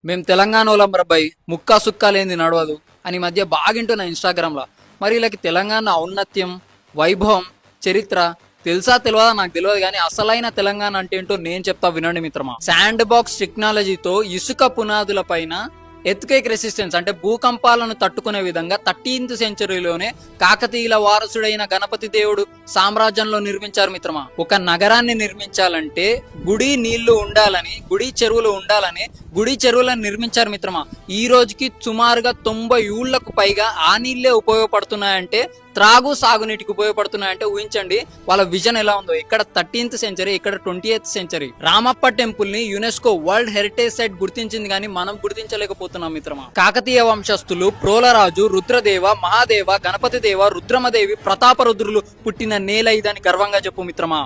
మేము తెలంగాణలో బ్రబ్బాయి ముక్కా సుక్కా లేనిది నడవదు అని మధ్య బాగింటున్నా ఇన్స్టాగ్రామ్లో. మరి వీళ్ళకి తెలంగాణ ఔన్నత్యం, వైభవం, చరిత్ర తెలుసా తెలియదా నాకు తెలియదు, కానీ అసలైన తెలంగాణ అంటే ఏంటో నేను చెప్తా వినండి మిత్రమా. శాండ్ బాక్స్ టెక్నాలజీతో ఇసుక పునాదుల పైన ఎర్త్క్వేక్ రెసిస్టెన్స్ అంటే భూకంపాలను తట్టుకునే విధంగా 13th సెంచరీలోనే కాకతీయుల వారసుడైన గణపతి దేవుడు సామ్రాజ్యంలో నిర్మించారు మిత్రమా. ఒక నగరాన్ని నిర్మించాలంటే గుడి నీళ్లు ఉండాలని, గుడి చెరువులు ఉండాలని గుడి చెరువులను నిర్మించారు మిత్రమా. ఈ రోజుకి సుమారుగా 90 ఏళ్లకు పైగా ఆ నీళ్లే ఉపయోగపడుతున్నాయంటే, త్రాగు సాగునీటికి ఉపయోగపడుతున్నాయంటే ఊహించండి వాళ్ళ విజన్ ఎలా ఉందో. ఇక్కడ 13th సెంచరీ, ఇక్కడ 20th సెంచరీ. రామప్ప టెంపుల్ ని యునెస్కో వరల్డ్ హెరిటేజ్ సైట్ గుర్తించింది, కానీ మనం గుర్తించలేకపోతున్నాం మిత్రమా. కాకతీయ వంశస్థులు ప్రోలరాజు, రుద్రదేవ, మహాదేవ, గణపతి దేవ, రుద్రమదేవి, ప్రతాపరుద్రులు పుట్టిన నేల ఇదని గర్వంగా చెప్పు మిత్రమా.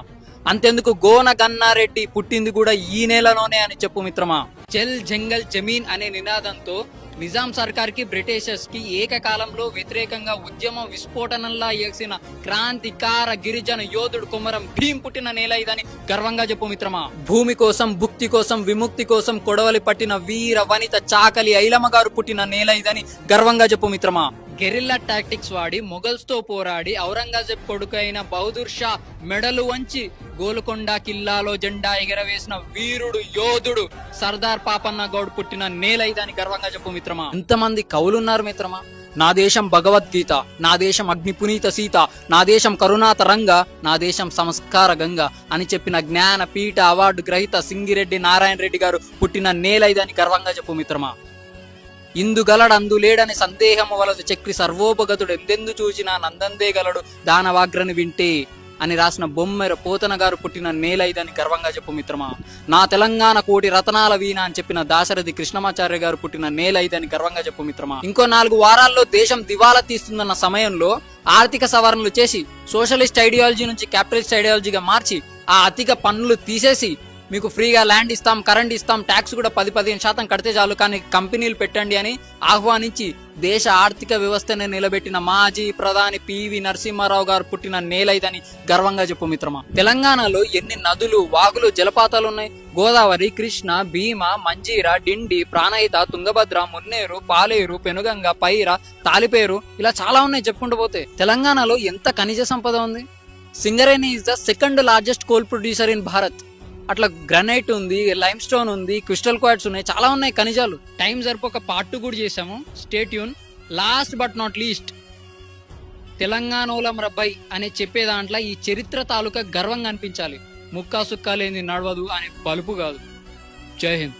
అంతెందుకు గోన గన్నారెడ్డి పుట్టింది కూడా ఈ నేలలోనే అని చెప్పు మిత్రమా. జల్ జంగల్ జమీన్ అనే నినాదంతో నిజాం సర్కార్ కి, బ్రిటిషర్స్ కి ఏకకాలంలో వ్యతిరేకంగా ఉద్యమం విస్ఫోటనంలా ఎగిసిన క్రాంతికార గిరిజన యోధుడు కొమరం భీం పుట్టిన నేల ఇదని గర్వంగా చెప్పు మిత్రమా. భూమి కోసం, భుక్తి కోసం, విముక్తి కోసం కొడవలి పట్టిన వీర వనిత చాకలి ఐలమ్మ గారు పుట్టిన నేల ఇదని గర్వంగా చెప్పు మిత్రమా. గెరిల్లా టాక్టిక్స్ వాడి మొఘల్స్ తో పోరాడి ఔరంగజేబ్ కొడుకైన బహదూర్ షా మెడలు వంచి గోల్కొండ కిల్లాలో జెండా ఎగరవేసిన వీరుడు యోధుడు సర్దార్ పాపన్న గౌడ్ పుట్టిన నేల ఇదని గర్వంగా చెప్పు మిత్రమా. ఎంతమంది కవులున్నారు మిత్రమా. నా దేశం భగవద్గీత, నా దేశం అగ్ని పునీత సీత, నా దేశం కరుణాత రంగ, నా దేశం సంస్కార గంగ అని చెప్పిన జ్ఞాన పీఠ అవార్డు గ్రహీత సింగిరెడ్డి నారాయణ రెడ్డి గారు పుట్టిన నేల ఇదని గర్వంగా చెప్పు మిత్రమా. ఇందుగలడు అందులేడని సందేహము వలదు చక్రి సర్వోపగతుడు ఎందెందు చూచినా నందందే గలడు దానవాగ్రని వింటే అని రాసిన బొమ్మెర పోతన గారు పుట్టిన నేల ఇదని గర్వంగా చెప్పు మిత్రమా. నా తెలంగాణ కోటి రతనాల వీణ అని చెప్పిన దాశరథి కృష్ణమాచార్య గారు పుట్టిన నేల ఇదని గర్వంగా చెప్పు మిత్రమా. ఇంకో 4 వారాల్లో దేశం దివాలా తీస్తుందన్న సమయంలో ఆర్థిక సవరణలు చేసి సోషలిస్ట్ ఐడియాలజీ నుంచి క్యాపిటలిస్ట్ ఐడియాలజీగా మార్చి ఆ అధిక పన్నులు తీసేసి మీకు ఫ్రీగా ల్యాండ్ ఇస్తాం, కరెంట్ ఇస్తాం, ట్యాక్స్ కూడా 10-15% కడితే చాలు, కానీ కంపెనీలు పెట్టండి అని ఆహ్వానించి దేశ ఆర్థిక వ్యవస్థని నిలబెట్టిన మాజీ ప్రధాని పివి నరసింహారావు గారు పుట్టిన నేల ఇదని గర్వంగా చెప్పు మిత్రమా. తెలంగాణలో ఎన్ని నదులు, వాగులు, జలపాతాలు ఉన్నాయి. గోదావరి, కృష్ణ, భీమ, మంజీర, డిండి, ప్రాణహిత, తుంగభద్ర, మున్నేరు, పాలేరు, పెనుగంగ, పైర, తాలిపేరు, ఇలా చాలా ఉన్నాయి చెప్పుకుంటూ పోతే. తెలంగాణలో ఎంత ఖనిజ సంపద ఉంది. Singareni is the 2nd largest coal producer in Bharat. అట్లా గ్రానైట్ ఉంది, లైమ్ స్టోన్ ఉంది, క్రిస్టల్ క్వార్ట్స్ ఉన్నాయి, చాలా ఉన్నాయి ఖనిజాలు. టైం సరిపోక పార్ట్ 2 కూడా చేసాము, stay tune. Last but not least, తెలంగాణలో రబ్బాయి అనే చెప్పే దాంట్లో ఈ చరిత్ర తాలూకా గర్వంగా అనిపించాలి. ముక్కా సుక్కా లేని నడవదు అనే పలుపు కాదు. జై హింద్.